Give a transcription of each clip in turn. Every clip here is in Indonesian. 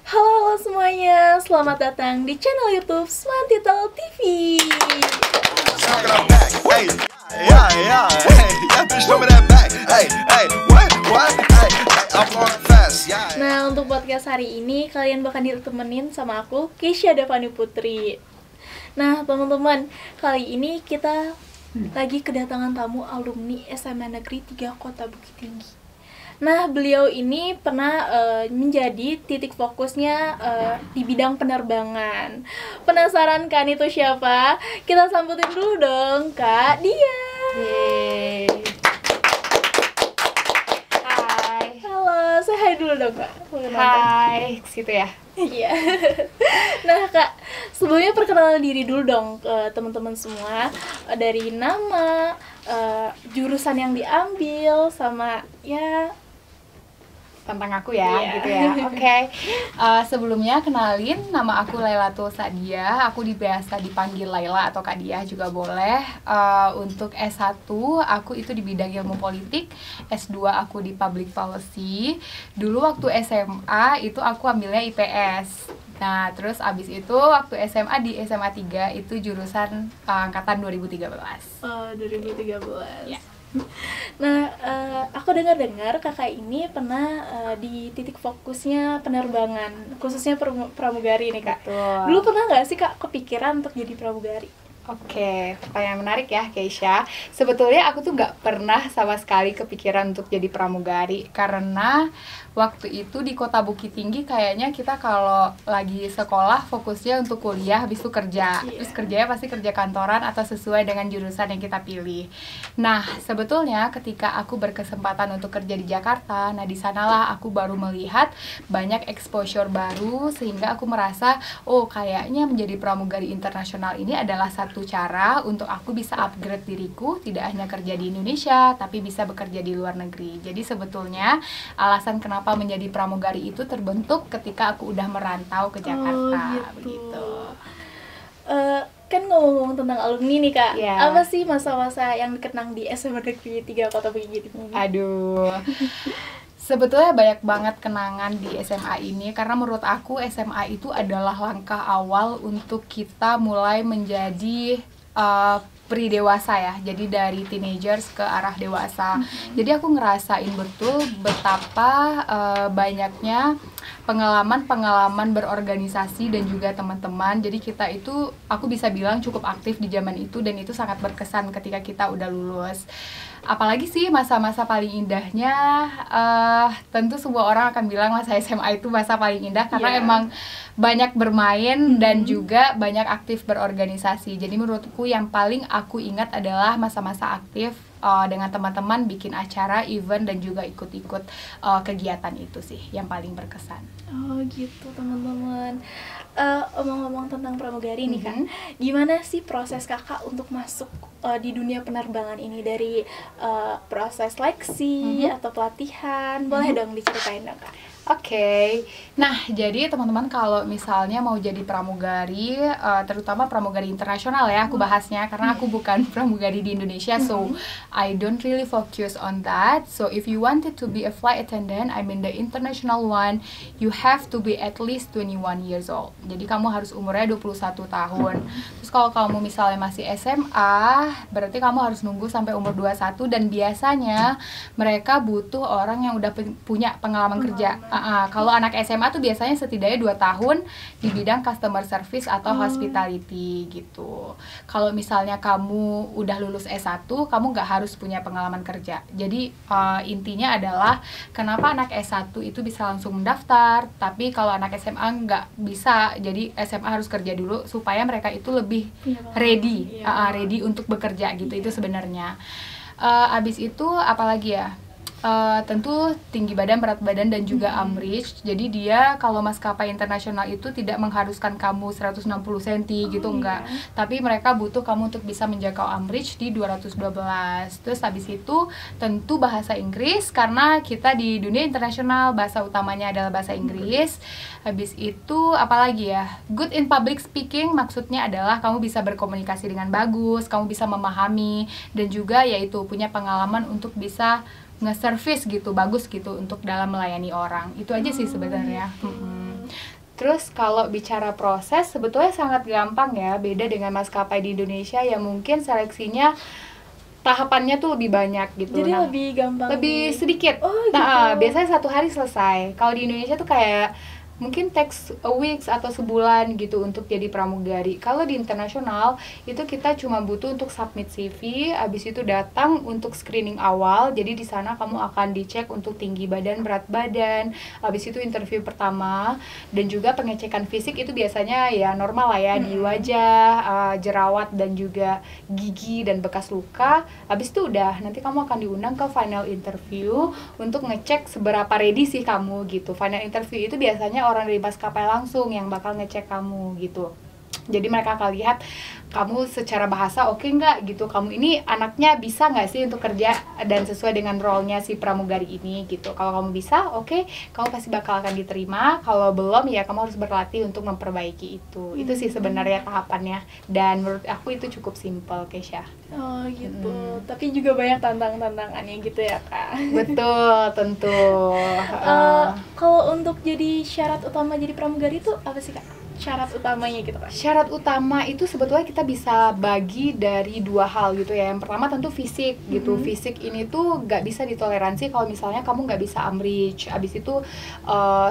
Halo semuanya, selamat datang di channel YouTube Smantitel TV. Nah, untuk podcast hari ini kalian bakal ditemenin sama aku, Keisha Devani Putri. Nah, teman-teman, kali ini kita lagi kedatangan tamu alumni SMA Negeri 3 Kota Bukit Tinggi. Nah, beliau ini pernah menjadi titik fokusnya di bidang penerbangan. Penasaran kan itu siapa? Kita sambutin dulu dong, Kak Dia. Yeay. Hai. Halo, say hi dulu dong, Kak. Hai, gitu ya. Iya. Nah, Kak, sebelumnya perkenalan diri dulu dong ke teman-teman semua, dari nama, jurusan yang diambil, sama ya Tentang aku ya, Iya. gitu ya. Oke. Sebelumnya kenalin, nama aku Lailatul Sadia. Aku biasa dipanggil Laila atau Kak Dia juga boleh. Untuk S1 aku itu di bidang ilmu politik, S2 aku di public policy. Dulu waktu SMA itu aku ambilnya IPS. Nah, terus abis itu waktu SMA di SMA 3 itu jurusan angkatan 2013. 2013. Ya. Nah, aku dengar-dengar kakak ini pernah di titik fokusnya penerbangan, khususnya pramugari nih, Kak. Betul. Dulu pernah nggak sih, Kak, kepikiran untuk jadi pramugari? Oke, pertanyaan menarik ya, Keisha. Sebetulnya aku tuh nggak pernah sama sekali kepikiran untuk jadi pramugari karena waktu itu di Kota Bukit Tinggi kayaknya kita kalau lagi sekolah fokusnya untuk kuliah, habis itu kerja. Iya. Terus kerjanya pasti kerja kantoran atau sesuai dengan jurusan yang kita pilih. Nah, sebetulnya ketika aku berkesempatan untuk kerja di Jakarta, nah di sanalah aku baru melihat banyak exposure baru sehingga aku merasa, oh kayaknya menjadi pramugari internasional ini adalah satu cara untuk aku bisa upgrade diriku, tidak hanya kerja di Indonesia tapi bisa bekerja di luar negeri. Jadi sebetulnya alasan kenapa menjadi pramugari itu terbentuk ketika aku udah merantau ke Jakarta. Begitu. Kan ngomong-ngomong tentang alumni nih, Kak, Iya. apa sih masa-masa yang dikenang di SMA Negeri 3 Kota Bukit Tinggi? Aduh. Sebetulnya banyak banget kenangan di SMA ini karena menurut aku SMA itu adalah langkah awal untuk kita mulai menjadi pre-dewasa ya. Jadi dari teenagers ke arah dewasa. Jadi aku ngerasain betul betapa banyaknya pengalaman-pengalaman berorganisasi dan juga teman-teman. Jadi kita itu, aku bisa bilang cukup aktif di zaman itu dan itu sangat berkesan ketika kita udah lulus. Apalagi sih masa-masa paling indahnya, tentu semua orang akan bilang masa SMA itu masa paling indah karena Iya. emang banyak bermain dan juga banyak aktif berorganisasi. Jadi menurutku yang paling aku ingat adalah masa-masa aktif dengan teman-teman bikin acara, event dan juga ikut-ikut kegiatan itu sih yang paling berkesan. Oh gitu, teman-teman. Omong-omong tentang pramugari nih, Kak, gimana sih proses kakak untuk masuk di dunia penerbangan ini, dari proses seleksi atau pelatihan? Boleh dong diceritain dong, Kak. Oke, nah jadi teman-teman kalau misalnya mau jadi pramugari, terutama pramugari internasional ya aku bahasnya karena aku bukan pramugari di Indonesia, so I don't really focus on that. So if you wanted to be a flight attendant, I mean the international one, you have to be at least 21 years old. Jadi kamu harus umurnya 21 tahun. Terus kalau kamu misalnya masih SMA, berarti kamu harus nunggu sampai umur 21 dan biasanya mereka butuh orang yang udah punya pengalaman kerja. Kalau anak SMA tuh biasanya setidaknya 2 tahun di bidang customer service atau hospitality gitu. Kalau misalnya kamu udah lulus S1, kamu nggak harus punya pengalaman kerja. Jadi intinya adalah kenapa anak S1 itu bisa langsung mendaftar, tapi kalau anak SMA nggak bisa, jadi SMA harus kerja dulu supaya mereka itu lebih ready, ready untuk bekerja gitu. Itu sebenarnya. Abis itu apalagi ya? Tentu tinggi badan, berat badan dan juga AMRICH. Jadi dia kalau maskapai internasional itu tidak mengharuskan kamu 160 cm gitu, enggak. Tapi mereka butuh kamu untuk bisa menjangkau AMRICH di 212. Terus habis itu tentu bahasa Inggris karena kita di dunia internasional bahasa utamanya adalah bahasa Inggris. Habis itu apalagi ya? Good in public speaking maksudnya adalah kamu bisa berkomunikasi dengan bagus, kamu bisa memahami dan juga yaitu punya pengalaman untuk bisa nge-service gitu, bagus gitu untuk dalam melayani orang. Itu aja sih sebenarnya. Terus kalau bicara proses, sebetulnya sangat gampang ya, beda dengan maskapai di Indonesia yang mungkin seleksinya tahapannya tuh lebih banyak gitu. Jadi lebih gampang, lebih sedikit. Oh, gitu. Biasanya 1 hari selesai. Kalau di Indonesia tuh kayak mungkin takes a weeks atau sebulan gitu untuk jadi pramugari. Kalau di internasional itu kita cuma butuh untuk submit CV, abis itu datang untuk screening awal. Jadi di sana kamu akan dicek untuk tinggi badan, berat badan, abis itu interview pertama, dan juga pengecekan fisik itu biasanya ya normal lah ya, di wajah, jerawat dan juga gigi dan bekas luka. Abis itu udah, nanti kamu akan diundang ke final interview untuk ngecek seberapa ready sih kamu gitu. Final interview itu biasanya orang dari maskapai langsung yang bakal ngecek kamu gitu. Jadi mereka akan lihat kamu secara bahasa oke nggak gitu, kamu ini anaknya bisa nggak sih untuk kerja dan sesuai dengan role-nya si pramugari ini gitu. Kalau kamu bisa, oke, kamu pasti bakal akan diterima. Kalau belum ya kamu harus berlatih untuk memperbaiki itu. Itu sih sebenarnya tahapannya, dan menurut aku itu cukup simple, Kesha. Oh gitu. Tapi juga banyak tantangannya gitu ya, Kak. Betul, tentu. Kalau untuk jadi syarat utama jadi pramugari itu apa sih, Kak? Syarat utamanya gitu, Kak? Syarat utama itu sebetulnya kita bisa bagi dari 2 hal gitu ya. Yang pertama tentu fisik gitu. Fisik ini tuh nggak bisa ditoleransi kalau misalnya kamu nggak bisa amrich. Abis itu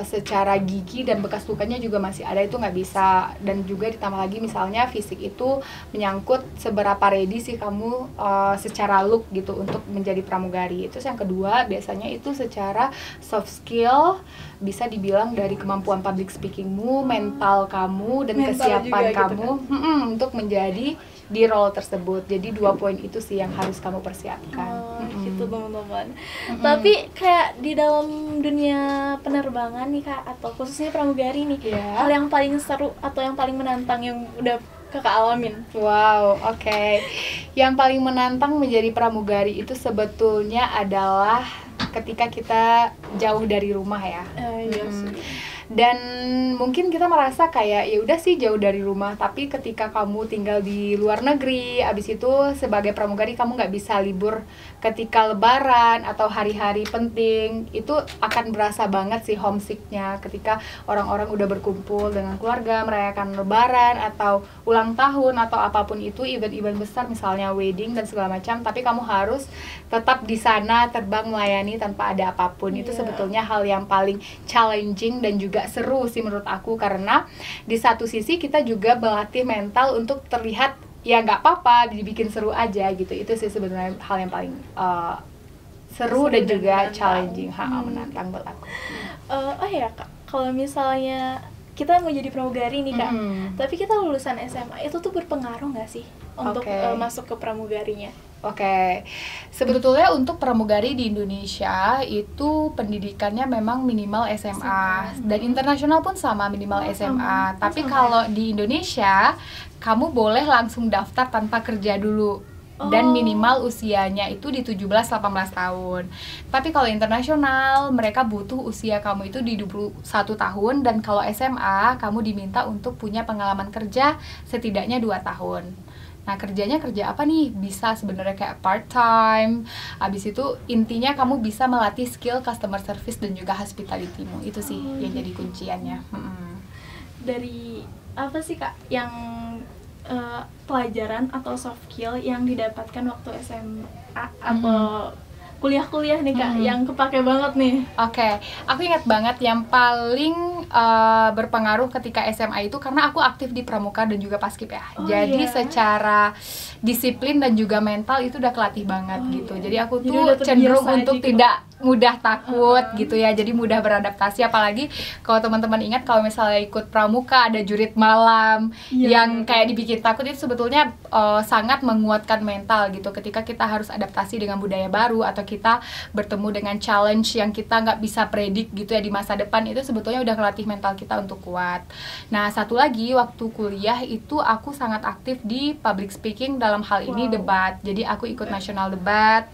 secara gigi dan bekas lukanya juga masih ada, itu nggak bisa. Dan juga ditambah lagi misalnya fisik itu menyangkut seberapa ready sih kamu secara look gitu untuk menjadi pramugari. Terus yang kedua biasanya itu secara soft skill, bisa dibilang dari kemampuan public speakingmu, mental kamu, dan kesiapan kamu gitu, untuk menjadi di role tersebut. Jadi 2 poin itu sih yang harus kamu persiapkan. Gitu teman-teman. Tapi kayak di dalam dunia penerbangan nih, Kak, atau khususnya pramugari nih, hal yang paling seru atau yang paling menantang yang udah Kakak alamin? Wow, oke. Yang paling menantang menjadi pramugari itu sebetulnya adalah ketika kita jauh dari rumah ya. Dan mungkin kita merasa kayak ya udah sih jauh dari rumah, tapi ketika kamu tinggal di luar negeri, abis itu sebagai pramugari kamu nggak bisa libur ketika lebaran atau hari-hari penting, itu akan berasa banget sih homesicknya ketika orang-orang udah berkumpul dengan keluarga merayakan lebaran atau ulang tahun atau apapun itu, event-event besar misalnya wedding dan segala macam, tapi kamu harus tetap di sana terbang melayani tanpa ada apapun. Itu sebetulnya hal yang paling challenging dan juga seru sih menurut aku, karena di satu sisi kita juga melatih mental untuk terlihat ya nggak apa-apa, dibikin seru aja gitu. Itu sih sebenarnya hal yang paling seru dan juga challenging, menantang buat aku. Oh ya, Kak, kalau misalnya kita mau jadi pramugari nih, Kak, tapi kita lulusan SMA, itu tuh berpengaruh nggak sih untuk masuk ke pramugarinya? Oke, sebetulnya untuk pramugari di Indonesia itu pendidikannya memang minimal SMA, dan internasional pun sama, minimal SMA. Tapi kalau di Indonesia, kamu boleh langsung daftar tanpa kerja dulu. Dan minimal usianya itu di 17-18 tahun. Tapi kalau internasional, mereka butuh usia kamu itu di 21 tahun. Dan kalau SMA, kamu diminta untuk punya pengalaman kerja setidaknya 2 tahun. Nah, kerjanya kerja apa nih? Bisa sebenarnya kayak part time. Habis itu intinya kamu bisa melatih skill customer service dan juga hospitality-mu. Itu sih yang jadi kunciannya. Dari apa sih, Kak, yang pelajaran atau soft skill yang didapatkan waktu SMA atau kuliah-kuliah nih, Kak, yang kepake banget nih? Oke, aku ingat banget yang paling berpengaruh ketika SMA itu karena aku aktif di pramuka dan juga paskib ya. Jadi secara disiplin dan juga mental itu udah kelatih banget gitu. Jadi aku tuh cenderung untuk tidak mudah takut gitu ya, jadi mudah beradaptasi. Apalagi kalau teman-teman ingat kalau misalnya ikut pramuka ada jurit malam yang kayak dibikin takut, itu sebetulnya sangat menguatkan mental gitu ketika kita harus adaptasi dengan budaya baru atau kita bertemu dengan challenge yang kita nggak bisa predik gitu ya di masa depan. Itu sebetulnya udah ngelatih mental kita untuk kuat. Nah, satu lagi, waktu kuliah itu aku sangat aktif di public speaking, dalam hal ini debat. Jadi aku ikut nasional debat.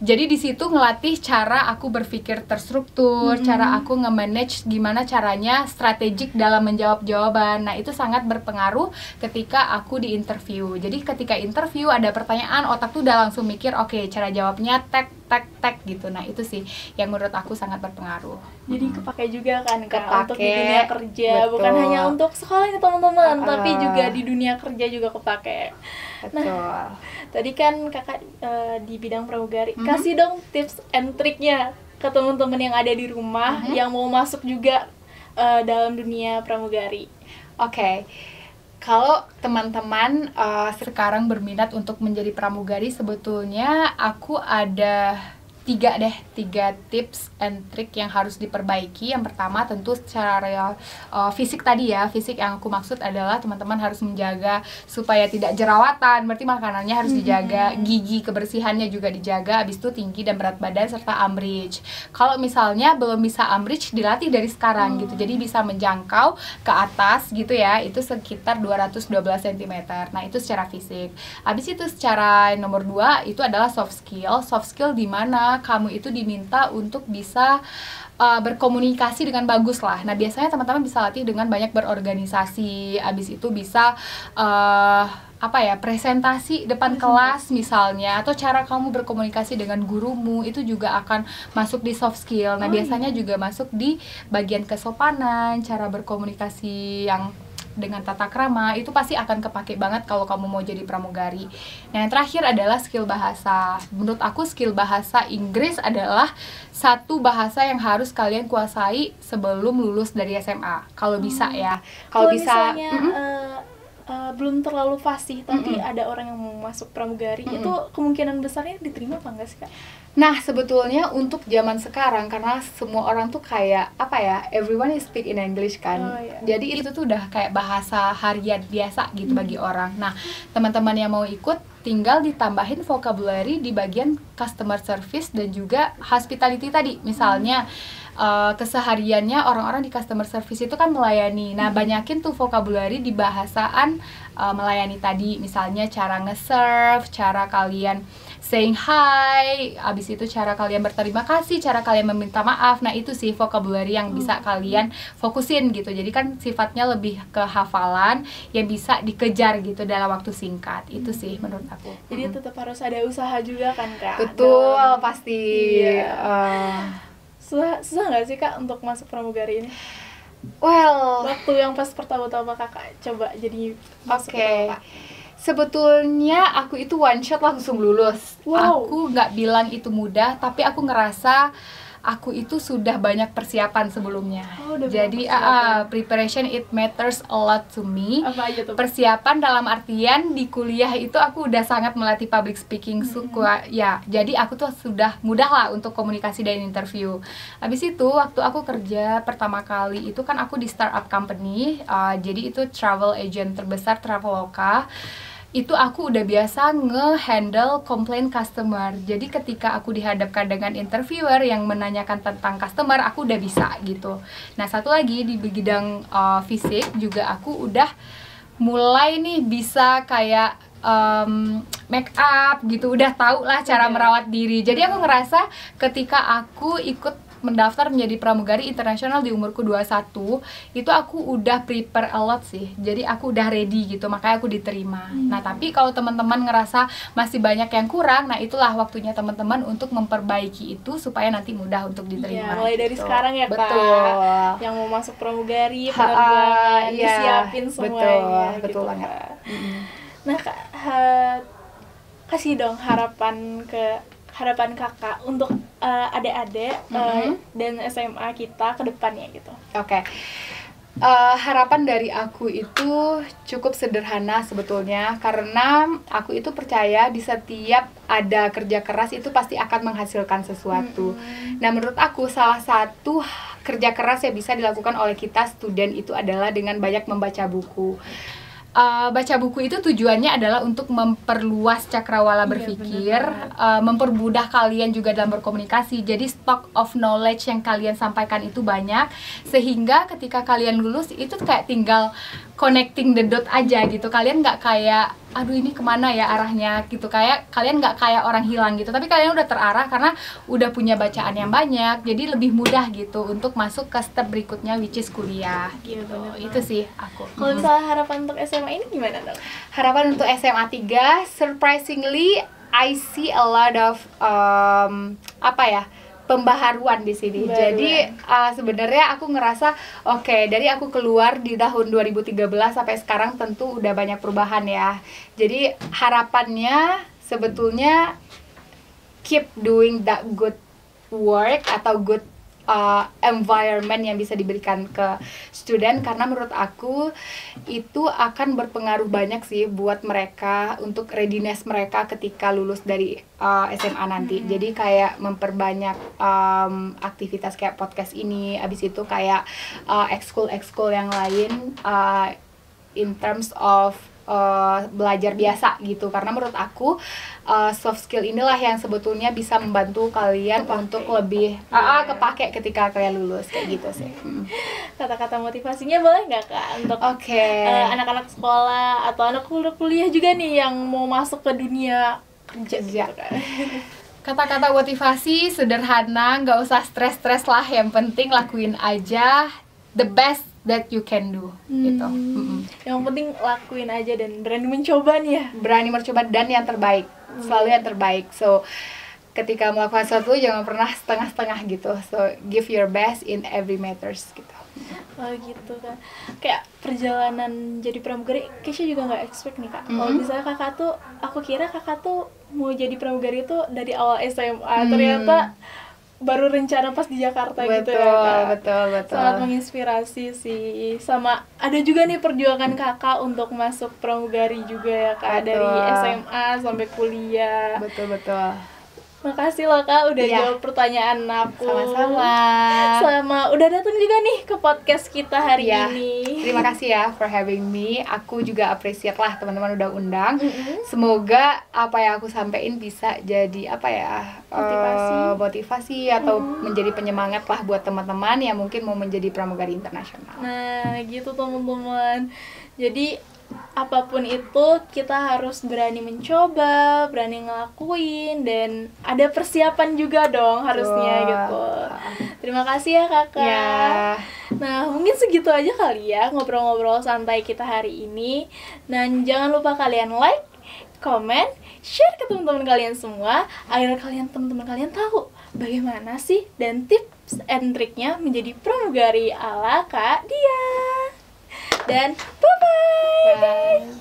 Jadi di situ ngelatih cara aku berpikir terstruktur, cara aku nge-manage gimana caranya strategik dalam menjawab jawaban. Nah, itu sangat berpengaruh ketika aku di interview. Jadi ketika interview ada pertanyaan, otak tuh udah langsung mikir, oke, cara jawabnya tek gitu. Nah, itu sih yang menurut aku sangat berpengaruh. Jadi kepake juga kan Kak Kepake, untuk di dunia kerja, betul. bukan hanya untuk sekolah ya teman-teman, tapi juga di dunia kerja juga kepake. Betul. Nah, tadi kan Kakak di bidang pramugari, kasih dong tips and triknya ke teman-teman yang ada di rumah yang mau masuk juga dalam dunia pramugari. Oke. Kalau teman-teman sekarang berminat untuk menjadi pramugari, sebetulnya aku ada tiga tips and trick yang harus diperbaiki. Yang pertama tentu secara fisik tadi ya. Fisik yang aku maksud adalah teman-teman harus menjaga supaya tidak jerawatan, berarti makanannya harus dijaga, gigi kebersihannya juga dijaga, habis itu tinggi dan berat badan serta AMRICH. Kalau misalnya belum bisa AMRICH, dilatih dari sekarang gitu. Jadi bisa menjangkau ke atas gitu ya, itu sekitar 212 cm. Nah, itu secara fisik. Habis itu secara nomor 2 itu adalah soft skill. Soft skill di mana kamu itu diminta untuk bisa berkomunikasi dengan bagus lah. Nah, biasanya teman-teman bisa latih dengan banyak berorganisasi, abis itu bisa presentasi depan kelas misalnya, atau cara kamu berkomunikasi dengan gurumu itu juga akan masuk di soft skill. Nah, biasanya juga masuk di bagian kesopanan, cara berkomunikasi yang dengan tata krama, itu pasti akan kepake banget kalau kamu mau jadi pramugari. Nah, yang terakhir adalah skill bahasa. Menurut aku skill bahasa Inggris adalah satu bahasa yang harus kalian kuasai sebelum lulus dari SMA. Kalau bisa ya. Kalau bisa misalnya belum terlalu fasih, tapi ada orang yang mau masuk pramugari, itu kemungkinan besarnya diterima apa enggak sih Kak? Nah, sebetulnya untuk zaman sekarang, karena semua orang tuh kayak everyone is speak in English kan. Jadi itu tuh udah kayak bahasa harian biasa gitu bagi orang. Nah, teman-teman yang mau ikut tinggal ditambahin vocabulary di bagian customer service dan juga hospitality tadi. Misalnya kesehariannya orang-orang di customer service itu kan melayani. Nah, banyakin tuh vocabulary di bahasaan melayani tadi. Misalnya cara nge-serve, cara kalian saying hi, abis itu cara kalian berterima kasih, cara kalian meminta maaf. Nah, itu sih vocabulary yang bisa kalian fokusin gitu. Jadi kan sifatnya lebih ke hafalan yang bisa dikejar gitu dalam waktu singkat. Itu sih menurut aku. Jadi tetap harus ada usaha juga kan Kak? Betul, pasti. Susah nggak sih Kak untuk masuk pramugari ini? Well, waktu yang pas pertama-tama Kakak coba jadi masuk ke sebetulnya aku itu one shot langsung lulus. Aku nggak bilang itu mudah, tapi aku ngerasa aku itu sudah banyak persiapan sebelumnya. Jadi preparation it matters a lot to me. Apa aja tuh? Persiapan dalam artian di kuliah itu aku udah sangat melatih public speaking ya. Jadi aku tuh sudah mudah lah untuk komunikasi dan interview. Habis itu waktu aku kerja pertama kali itu kan aku di startup company. Jadi itu travel agent terbesar Traveloka. Itu aku udah biasa nge-handle komplain customer. Jadi ketika aku dihadapkan dengan interviewer yang menanyakan tentang customer, aku udah bisa gitu. Nah, satu lagi di bidang fisik juga aku udah mulai nih bisa kayak make up gitu, udah tahu lah cara merawat diri. Jadi aku ngerasa ketika aku ikut mendaftar menjadi pramugari internasional di umurku 21, itu aku udah prepare a lot sih. Jadi aku udah ready gitu, makanya aku diterima. Nah, tapi kalau teman-teman ngerasa masih banyak yang kurang, nah itulah waktunya teman-teman untuk memperbaiki itu supaya nanti mudah untuk diterima. Ya, mulai dari sekarang ya Kak. Betul. Yang mau masuk pramugari, penerbangan, disiapin semuanya. Betul gitu, banget. Nah Kak, kasih dong harapan Kakak untuk adik-adik dan SMA kita ke depannya gitu. Harapan dari aku itu cukup sederhana sebetulnya, karena aku itu percaya di setiap ada kerja keras itu pasti akan menghasilkan sesuatu. Nah, menurut aku salah satu kerja keras yang bisa dilakukan oleh kita student itu adalah dengan banyak membaca buku. Baca buku itu tujuannya adalah untuk memperluas cakrawala berpikir, mempermudah kalian juga dalam berkomunikasi. Jadi stock of knowledge yang kalian sampaikan itu banyak, sehingga ketika kalian lulus itu kayak tinggal connecting the dot aja gitu. Kalian nggak kayak aduh ini kemana ya arahnya gitu, kayak kalian nggak kayak orang hilang gitu, tapi kalian udah terarah karena udah punya bacaan yang banyak, jadi lebih mudah gitu untuk masuk ke step berikutnya, which is kuliah gitu. Itu sih aku. Kalau misalnya harapan untuk SMA ini gimana dong? Harapan untuk SMA 3, surprisingly I see a lot of pembaharuan di sini. Jadi sebenarnya aku ngerasa oke, dari aku keluar di tahun 2013 sampai sekarang tentu udah banyak perubahan ya. Jadi harapannya sebetulnya keep doing that good work atau good environment yang bisa diberikan ke student, karena menurut aku itu akan berpengaruh banyak sih buat mereka untuk readiness mereka ketika lulus dari SMA nanti. Jadi kayak memperbanyak aktivitas kayak podcast ini, abis itu kayak ekskul yang lain in terms of belajar biasa gitu, karena menurut aku soft skill inilah yang sebetulnya bisa membantu kalian untuk lebih kepake ketika kalian lulus kayak gitu sih. Kata-kata motivasinya boleh nggak Kak untuk anak-anak sekolah atau anak kuliah juga nih yang mau masuk ke dunia kerja gitu, kan? Kata-kata motivasi sederhana, nggak usah stres-stres lah, yang penting lakuin aja the best that you can do gitu. Yang penting lakuin aja dan berani mencoba nih ya. Berani mencoba dan yang terbaik, selalu yang terbaik. So ketika melakukan sesuatu jangan pernah setengah-setengah gitu. So give your best in every matters gitu. Oh gitu kan. Kayak perjalanan jadi pramugari, Kesha juga nggak expect nih Kak. Kalau misalnya kakak tuh, aku kira kakak tuh mau jadi pramugari tuh dari awal SMA. Ternyata baru rencana pas di Jakarta gitu ya Kak. Betul. Sangat menginspirasi sih. Sama ada juga nih perjuangan kakak untuk masuk pramugari juga ya Kak. Dari SMA sampai kuliah. Betul. Makasih loh Kak udah jawab pertanyaan aku. Sama udah datang juga nih ke podcast kita hari ini. Terima kasih ya for having me. Aku juga appreciate lah teman-teman udah undang. Semoga apa yang aku sampaikan bisa jadi motivasi atau menjadi penyemangat lah buat teman-teman yang mungkin mau menjadi pramugari internasional. Nah gitu teman-teman. Jadi apapun itu kita harus berani mencoba, berani ngelakuin, dan ada persiapan juga dong harusnya gitu. Terima kasih ya kakak. Nah mungkin segitu aja kali ya ngobrol-ngobrol santai kita hari ini. Dan jangan lupa kalian like, comment, share ke teman-teman kalian semua agar teman-teman kalian tahu bagaimana sih dan tips and triknya menjadi pramugari ala Kak Dia. Dan bye-bye.